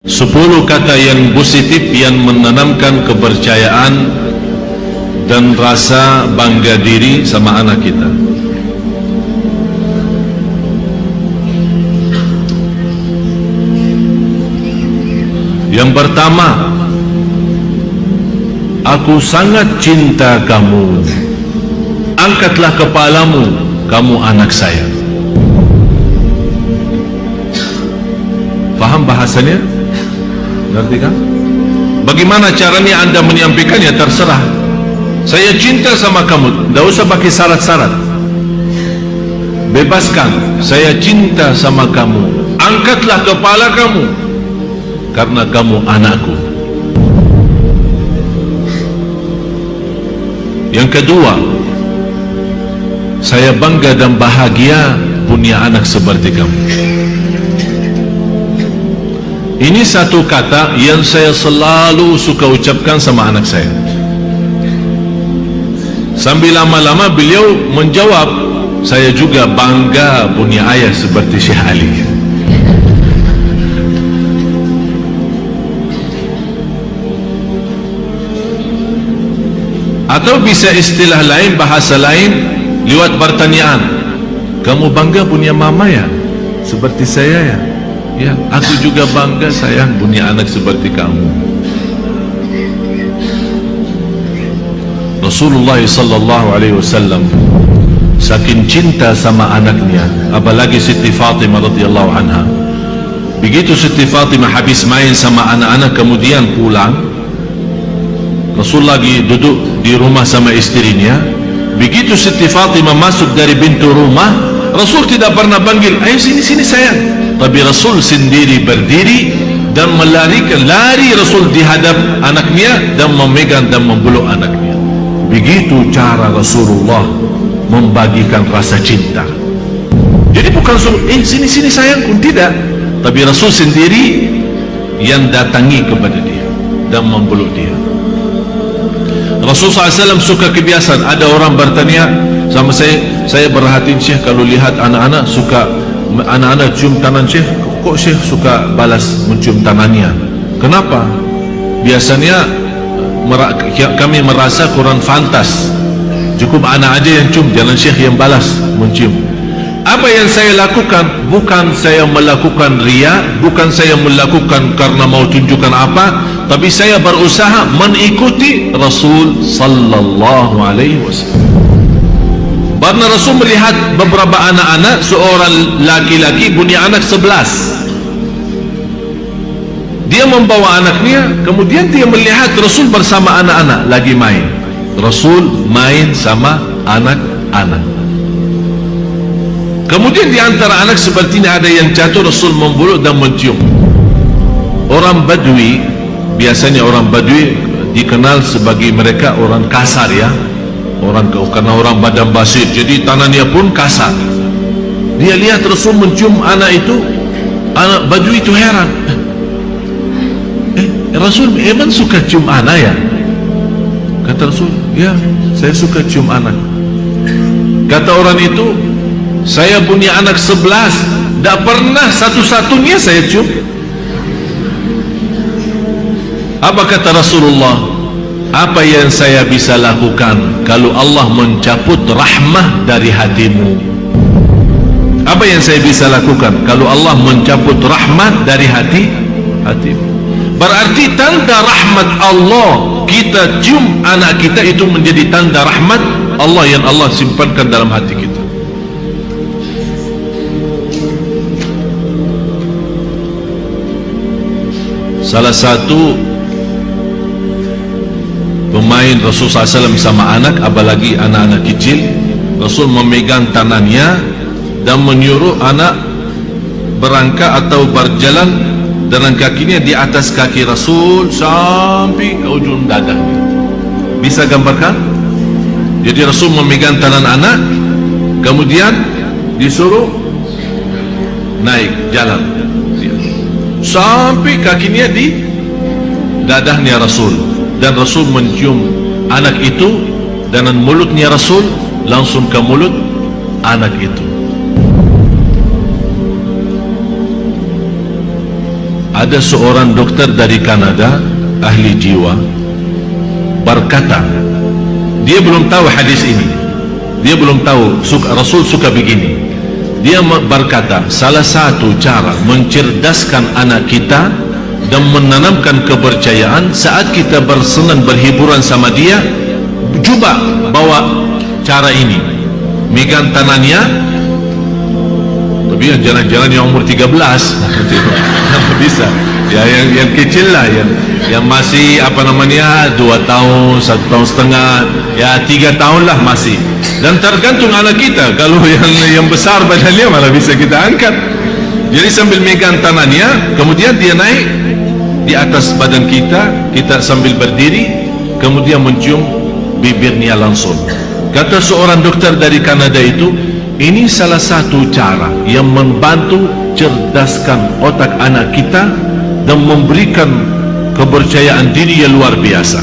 10 kata yang positif yang menanamkan kepercayaan dan rasa bangga diri sama anak kita. Yang pertama, aku sangat cinta kamu. Angkatlah kepalamu, kamu anak saya. Faham bahasanya? Ngerti kan? Bagaimana caranya Anda menyampaikannya terserah. Saya cinta sama kamu, tidak usah pakai syarat-syarat. Bebaskan, saya cinta sama kamu. Angkatlah kepala kamu, karena kamu anakku. Yang kedua, saya bangga dan bahagia punya anak seperti kamu. Ini satu kata yang saya selalu suka ucapkan sama anak saya. Sambil lama-lama beliau menjawab, saya juga bangga punya ayah seperti Syekh Ali. Atau bisa istilah lain, bahasa lain, lewat pertanyaan, kamu bangga punya mama ya? Seperti saya ya? Ya, aku juga bangga sayang punya anak seperti kamu. Rasulullah sallallahu alaihi wasallam saking cinta sama anaknya, apalagi Siti Fatimah radhiyallahu anha. Begitu Siti Fatimah habis main sama anak-anak kemudian pulang, Rasul lagi duduk di rumah sama istrinya. Begitu Siti Fatimah masuk dari pintu rumah, Rasul tidak pernah panggil, ayo sini sini sayang. Tapi Rasul sendiri berdiri dan lari Rasul di hadap anaknya dan memegang dan memeluk anaknya. Begitu cara Rasulullah membagikan rasa cinta. Jadi bukan suruh, sini sini sayang pun tidak. Tapi Rasul sendiri yang datangi kepada dia dan memeluk dia. Rasul SAW suka kebiasaan, ada orang bertanya sama saya perhatiin Syekh kalau lihat anak-anak suka, anak-anak cium tangan Syekh, kok Syekh suka balas mencium tangannya? Kenapa? Biasanya kami merasa kurang fantas, cukup anak aja yang cium, jangan Syekh yang balas mencium. Apa yang saya lakukan, bukan saya melakukan riya, bukan saya melakukan karena mau tunjukkan apa, tapi saya berusaha mengikuti Rasul sallallahu alaihi wasallam. Karena Rasul melihat beberapa anak-anak, seorang laki-laki punya anak 11. Dia membawa anaknya, kemudian dia melihat Rasul bersama anak-anak lagi main. Rasul main sama anak-anak. Kemudian di antara anak sepertinya ada yang jatuh, Rasul membeluk dan mencium. Orang Badui, biasanya orang Badui dikenal sebagai mereka orang kasar ya. Karena orang badan basir, jadi tangannya pun kasar. Dia lihat Rasul mencium anak itu, anak Badui itu heran. Rasul emang suka cium anak ya? Kata Rasul, ya saya suka cium anak. Kata orang itu, saya punya anak 11, tidak pernah satu-satunya saya cium. Apa kata Rasulullah? Apa yang saya bisa lakukan kalau Allah mencabut rahmah dari hatimu? Apa yang saya bisa lakukan kalau Allah mencabut rahmat dari hatimu? Berarti tanda rahmat Allah, kita cium anak kita itu menjadi tanda rahmat Allah yang Allah simpankan dalam hati kita. Salah satu pemain Rasul SAW sama anak, apalagi anak-anak kecil, Rasul memegang tangannya dan menyuruh anak berangkat atau berjalan dengan kakinya di atas kaki Rasul sampai ke ujung dadanya. Bisa gambarkan? Jadi Rasul memegang tangan anak, kemudian disuruh naik jalan sampai kakinya di dadahnya Rasul. Dan Rasul mencium anak itu dengan mulutnya Rasul langsung ke mulut anak itu. ada seorang dokter dari Kanada, ahli jiwa, berkata, dia belum tahu hadis ini, dia belum tahu Rasul suka begini. Dia berkata, salah satu cara mencerdaskan anak kita dan menanamkan kepercayaan saat kita bersenang berhiburan sama dia, cuba bawa cara ini, megang tangannya, tapi yang jalan-jalan yang umur 13 bisa ya, yang kecil lah, yang masih apa namanya 2 tahun, 1 tahun setengah, ya 3 tahun lah masih. Dan tergantung anak kita, kalau yang besar badannya malah bisa kita angkat. Jadi sambil megang tangannya, kemudian dia naik di atas badan kita, kita sambil berdiri, kemudian mencium bibirnya langsung. Kata seorang dokter dari Kanada itu, ini salah satu cara yang membantu cerdaskan otak anak kita dan memberikan kepercayaan diri yang luar biasa.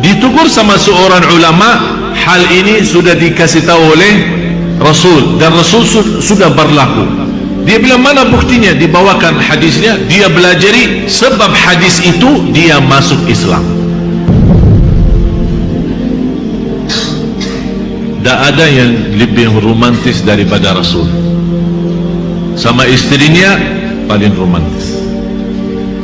Ditegur sama seorang ulama, hal ini sudah dikasih tahu oleh Rasul, dan Rasul sudah berlaku. Dia bilang, mana buktinya? Dibawakan hadisnya, dia belajari, sebab hadis itu dia masuk Islam. Tak ada yang lebih romantis daripada Rasul. Sama istrinya paling romantis,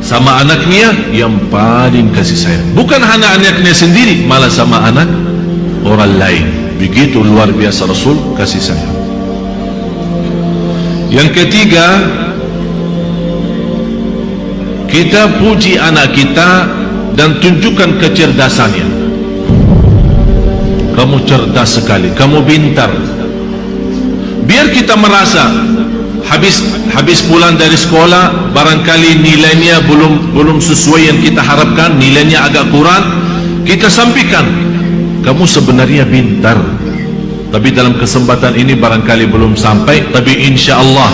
sama anaknya yang paling kasih sayang. Bukan hanya anaknya sendiri, malah sama anak orang lain. Begitu luar biasa Rasul kasih sayang. Yang ketiga, kita puji anak kita dan tunjukkan kecerdasannya. Kamu cerdas sekali, kamu pintar. Biar kita merasa habis pulang dari sekolah, barangkali nilainya belum sesuai yang kita harapkan, nilainya agak kurang, kita sampaikan, kamu sebenarnya pintar, tapi dalam kesempatan ini barangkali belum sampai, tapi insya Allah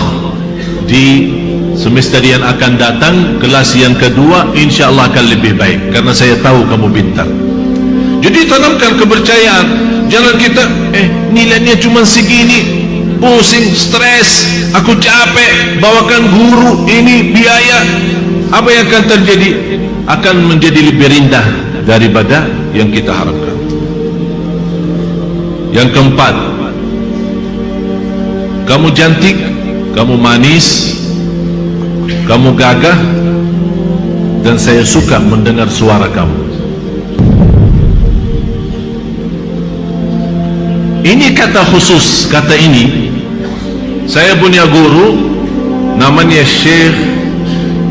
di semester yang akan datang, kelas yang kedua, insya Allah akan lebih baik, karena saya tahu kamu pintar. Jadi tanamkan kepercayaan. Jangan kita nilainya cuma segini, pusing, stres, aku capek, bawakan guru, ini biaya. Apa yang akan terjadi? Akan menjadi lebih rendah daripada yang kita harapkan. Yang keempat, kamu cantik, kamu manis, kamu gagah, dan saya suka mendengar suara kamu. Ini kata khusus, kata ini saya punya guru namanya Syekh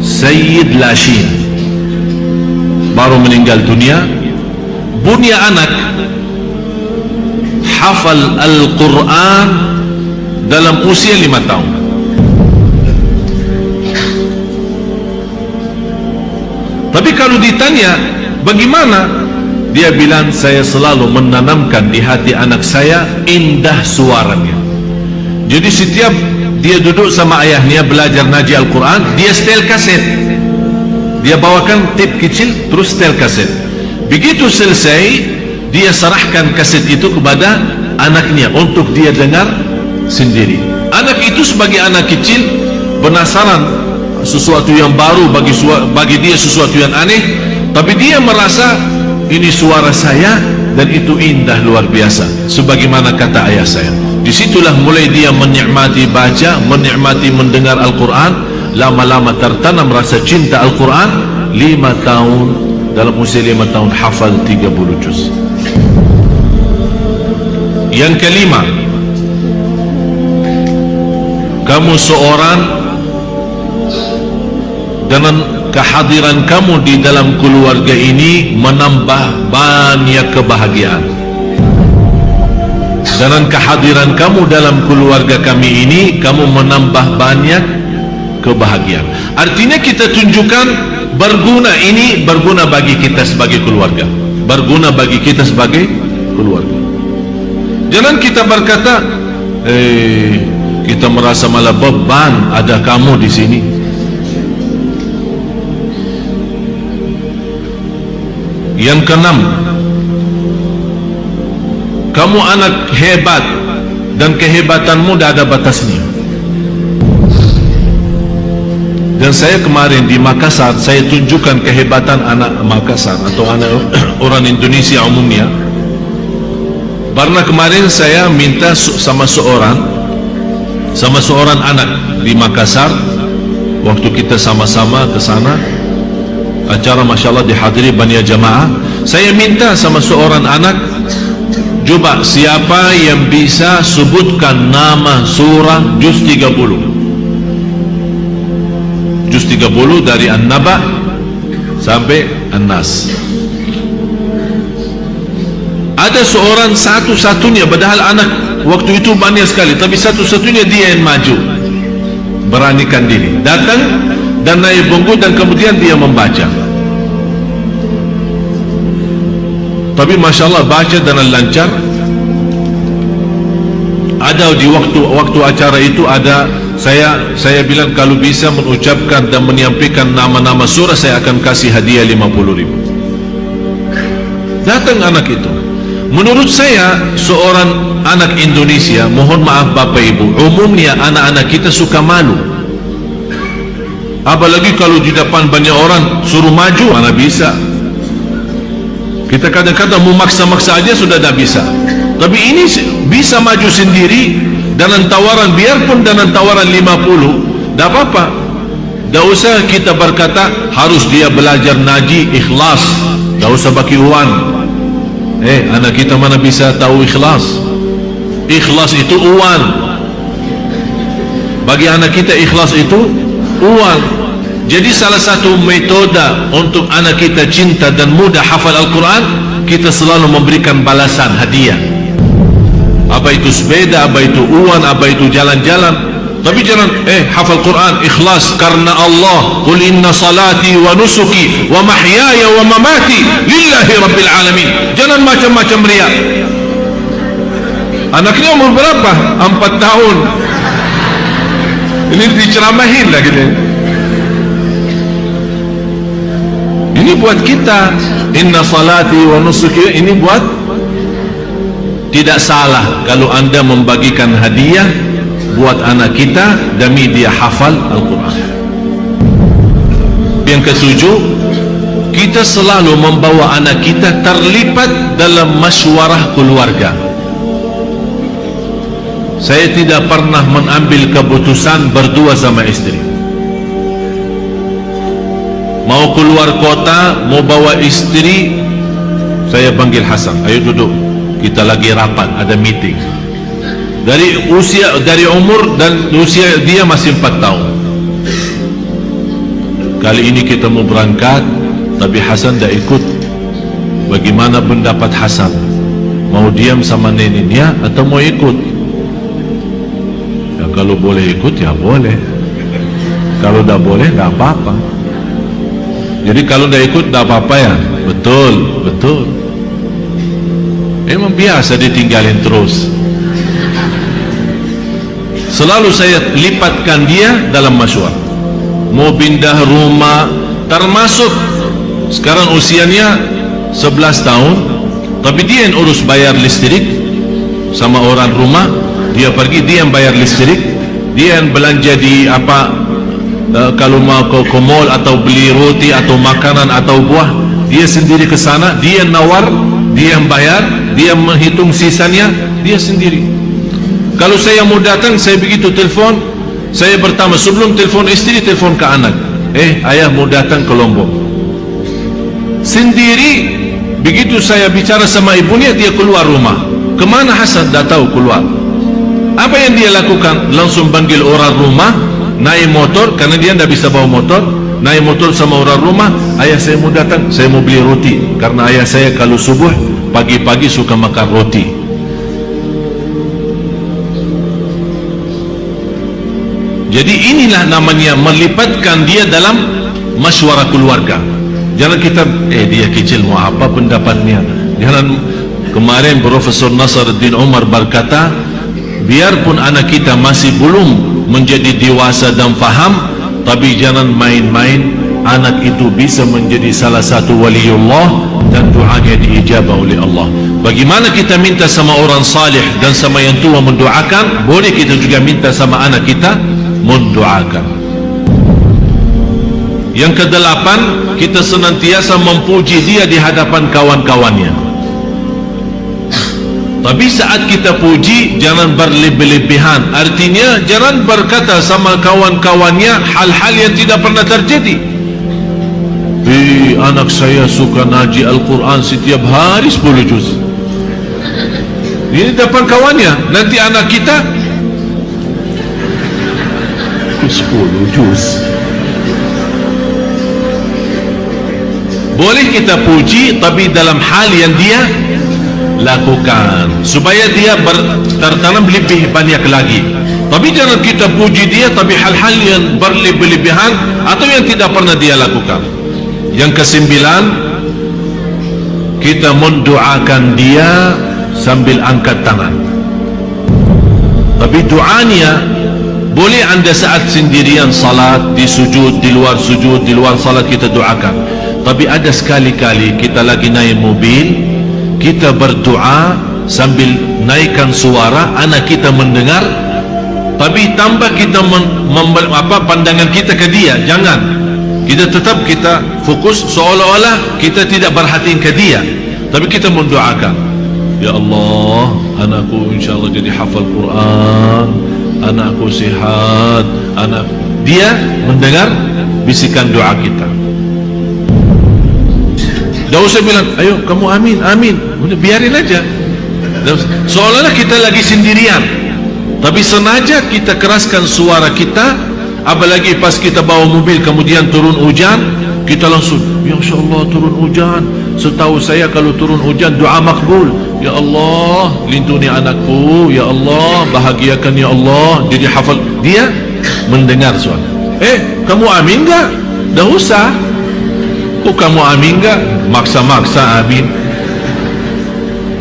Sayyid Lashin, baru meninggal dunia. Punya anak hafal Al-Quran dalam usia 5 tahun. Tapi kalau ditanya bagaimana, dia bilang, saya selalu menanamkan di hati anak saya indah suaranya. Jadi setiap dia duduk sama ayahnya belajar ngaji Al-Quran, dia setel kaset, dia bawakan tip kecil, terus setel kaset. Begitu selesai, dia serahkan kaset itu kepada anaknya untuk dia dengar sendiri. Anak itu sebagai anak kecil penasaran, sesuatu yang baru bagi dia, sesuatu yang aneh, tapi dia merasa ini suara saya dan itu indah luar biasa, sebagaimana kata ayah saya. Disitulah mulai dia menikmati baca, menikmati mendengar Al-Quran. Lama-lama tertanam rasa cinta Al-Quran. 5 tahun, dalam usia 5 tahun hafal 30 juz. Yang kelima, kamu seorang, dengan kehadiran kamu di dalam keluarga ini menambah banyak kebahagiaan. Dengan kehadiran kamu dalam keluarga kami ini, kamu menambah banyak kebahagiaan. Artinya kita tunjukkan berguna, ini berguna bagi kita sebagai keluarga, berguna bagi kita sebagai keluarga. Jangan kita berkata, kita merasa malah beban ada kamu di sini. Yang keenam, kamu anak hebat dan kehebatanmu tidak ada batasnya. Dan saya kemarin di Makassar, saya tunjukkan kehebatan anak Makassar atau anak orang Indonesia umumnya. Karena kemarin saya minta sama seorang anak di Makassar, waktu kita sama-sama ke sana, acara Masya Allah dihadiri Bania Jamaah, saya minta sama seorang anak, coba siapa yang bisa sebutkan nama surah juz 30, juz 30 dari An-Naba sampai An-Nas. Ada seorang satu-satunya, padahal anak waktu itu banyak sekali, tapi satu-satunya dia yang maju, beranikan diri, datang dan naik bangku, dan kemudian dia membaca. Tapi Masya Allah baca dengan lancar. Ada di waktu acara itu ada, saya bilang kalau bisa mengucapkan dan menyampaikan nama-nama surah, saya akan kasih hadiah 50.000. Datang anak itu. Menurut saya seorang anak Indonesia, mohon maaf Bapak Ibu, umumnya anak-anak kita suka malu. Apalagi kalau di depan banyak orang suruh maju, mana bisa. Kita kadang-kadang mau maksa-maksa aja sudah tidak bisa. Tapi ini bisa maju sendiri dengan tawaran, biarpun dengan tawaran 50, tidak apa-apa. Tidak usah kita berkata harus dia belajar naji ikhlas, tidak usah bagi uang. Anak kita mana bisa tahu ikhlas? Ikhlas itu uang. Bagi anak kita ikhlas itu uang. Jadi salah satu metode untuk anak kita cinta dan mudah hafal Al-Quran, kita selalu memberikan balasan hadiah. Apa itu sepeda, apa itu uang, apa itu jalan-jalan. Tapi jangan hafal Quran ikhlas karena Allah, qul inna salati wa nusuki wa mahyaya wa mamati lillahi rabbil alamin. Jangan macam-macam riak. Anaknya umur berapa? 4 tahun. Ini diceramahin lah gitu. Ini buat kita, inna salati wa nusuki, ini buat. Tidak salah kalau anda membagikan hadiah buat anak kita demi dia hafal Al-Quran. Yang ketujuh, kita selalu membawa anak kita terlibat dalam masywarah keluarga. Saya tidak pernah mengambil keputusan berdua sama istri. Mau keluar kota, mau bawa istri, saya panggil Hasan, ayo duduk, kita lagi rapat, ada meeting. Dari umur dan usia dia masih 4 tahun. Kali ini kita mau berangkat, tapi Hasan tidak ikut. Bagaimana pendapat Hasan? Mau diam sama neneknya atau mau ikut? Ya kalau boleh ikut ya boleh. Kalau tidak boleh tidak apa-apa. Jadi kalau tidak ikut tidak apa-apa ya. Betul, betul. Memang biasa ditinggalin terus. Selalu saya lipatkan dia dalam masywarah. Mau pindah rumah, termasuk sekarang usianya 11 tahun, tapi dia yang urus bayar listrik sama orang rumah. Dia pergi, dia yang bayar listrik, dia yang belanja di apa, kalau mau ke mall atau beli roti atau makanan atau buah, dia sendiri ke sana, dia yang nawar, dia yang bayar, dia yang menghitung sisanya, dia sendiri. Kalau saya mau datang, saya begitu telefon, saya pertama sebelum telefon istri, telefon ke anak. Ayah mau datang ke Lombok. Sendiri, begitu saya bicara sama ibunya, dia keluar rumah. Kemana Hasan? Dah tahu keluar. Apa yang dia lakukan? Langsung panggil orang rumah, naik motor, karena dia tidak bisa bawa motor, naik motor sama orang rumah. Ayah saya mau datang, saya mau beli roti, karena ayah saya kalau subuh, pagi-pagi suka makan roti. Jadi inilah namanya melipatkan dia dalam masywarah keluarga. Jangan kita dia kecil mau apa pendapatnya. Jangan. Kemarin Profesor Nasruddin Umar berkata, biarpun anak kita masih belum menjadi dewasa dan faham, tapi jangan main-main. Anak itu bisa menjadi salah satu waliullah dan doanya diijabah oleh Allah. Bagaimana kita minta sama orang salih dan sama yang tua mendoakan, boleh kita juga minta sama anak kita mendoakan. Yang kedelapan, kita senantiasa memuji dia di hadapan kawan-kawannya. Tapi saat kita puji, jangan berlebih-lebihan. Artinya, jangan berkata sama kawan-kawannya hal-hal yang tidak pernah terjadi. Anak saya suka ngaji Al-Quran setiap hari 10 juz. Ini depan kawannya. Nanti anak kita 10 juz. Boleh kita puji, tapi dalam hal yang dia lakukan, supaya dia tertanam lebih banyak lagi. Tapi jangan kita puji dia, tapi hal-hal yang berlebih-lebihan atau yang tidak pernah dia lakukan. Yang kesembilan, kita mendoakan dia sambil angkat tangan. Tapi doanya boleh anda saat sendirian salat, di sujud, di luar sujud, di luar salat kita doakan. Tapi ada sekali-kali kita lagi naik mobil, kita berdoa sambil naikkan suara, anak kita mendengar, tapi tambah kita pandangan kita ke dia. Jangan, kita tetap kita fokus seolah-olah kita tidak perhatiin ke dia, tapi kita mendoakan, ya Allah, anakku insyaAllah jadi hafal Quran, anakku sihat, dia mendengar bisikan doa kita. Dah usah bilang, ayo kamu amin, amin. Udah biarin aja. Seolah-olah kita lagi sendirian, tapi sengaja kita keraskan suara kita. Apalagi pas kita bawa mobil kemudian turun hujan, kita langsung, ya Allah turun hujan. Setahu saya kalau turun hujan doa makbul. Ya Allah lindungi anakku, ya Allah bahagiakan, ya Allah jadi hafal. Dia mendengar suara. Kamu amin enggak? Dah usah. Kok kamu amin enggak? Maksa-maksa amin.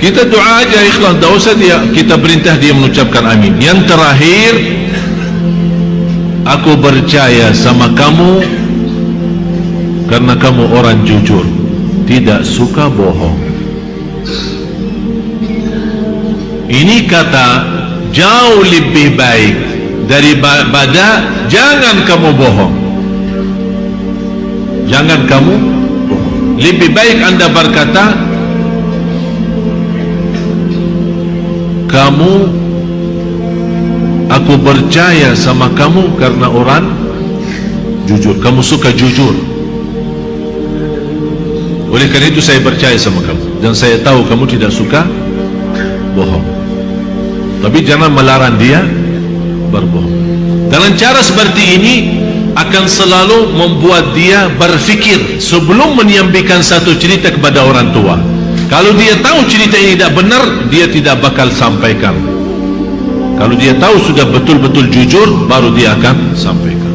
Kita doa aja ikhlas, tak usah dia kita perintah dia mengucapkan amin. Yang terakhir, aku percaya sama kamu karena kamu orang jujur, tidak suka bohong. Ini kata jauh lebih baik daripada jangan kamu bohong. Jangan kamu bohong. Lebih baik anda berkata, kamu, aku percaya sama kamu karena orang jujur. Kamu suka jujur. Oleh karena itu saya percaya sama kamu, dan saya tahu kamu tidak suka bohong. Tapi jangan melarang dia berbohong. Dengan cara seperti ini akan selalu membuat dia berfikir sebelum menyampaikan satu cerita kepada orang tua. Kalau dia tahu cerita ini tidak benar, dia tidak bakal sampaikan. Kalau dia tahu sudah betul-betul jujur, baru dia akan sampaikan.